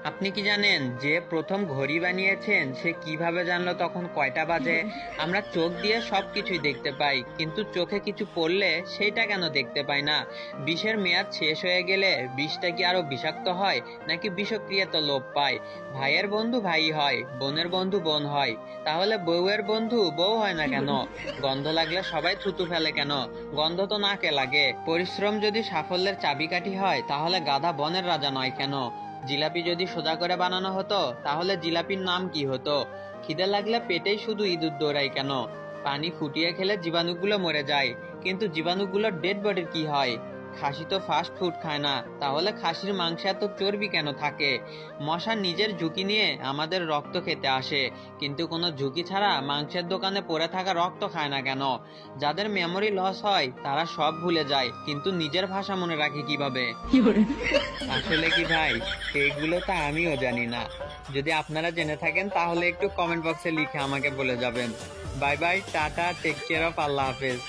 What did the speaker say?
আপনি কি জানেন যে প্রথম ঘড়ি বানিয়েছেন সে কিভাবে জানলো তখন কয়টা বাজে? আমরা চোখ দিয়ে সবকিছুই দেখতে পাই, কিন্তু চোখে কিছু পড়লে সেইটা কেন দেখতে পাই না? বিষের মেয়াদ শেষ হয়ে গেলে বিষটা কি আরো বিষাক্ত হয়, নাকি বিষক্রিয়াতে লোপ পায়? ভাইয়ের বন্ধু ভাই হয়, বোনের বন্ধু বোন হয়, তাহলে বউয়ের বন্ধু বউ হয় না কেন? গন্ধ লাগলে সবাই থুতু ফেলে কেন? গন্ধ তো নাকে লাগে। পরিশ্রম যদি সাফল্যের চাবিকাঠি হয়, তাহলে গাধা বনের রাজা নয় কেন? জিলাপি যদি সোজা করে বানানো হতো, তাহলে জিলাপির নাম কি হতো? খিদে লাগলে পেটেই শুধু ইঁদুর দৌড়ায় কেন? পানি ফুটিয়ে খেলে জীবাণুগুলো মরে যায়, কিন্তু জীবাণুগুলোর ডেড বডির কি হয়? খাসি তো ফাস্ট ফুড খায় না, তাহলে খাসির মাংসে এত চর্বি কেন থাকে? মশা নিজের ঝুঁকি নিয়ে আমাদের রক্ত খেতে আসে, কিন্তু কোনো ঝুঁকি ছাড়া মাংসের দোকানে পড়ে থাকা রক্ত খায় না কেন? যাদের মেমোরি লস হয় তারা সব ভুলে যায়, কিন্তু নিজের ভাষা মনে রাখে কিভাবে? আসলে কি ভাই, এগুলো তো আমিও জানি না। যদি আপনারা জেনে থাকেন তাহলে একটু কমেন্ট বক্সে লিখে আমাকে বলে যাবেন। Bye bye, tata, take care of, আল্লাহ হাফেজ।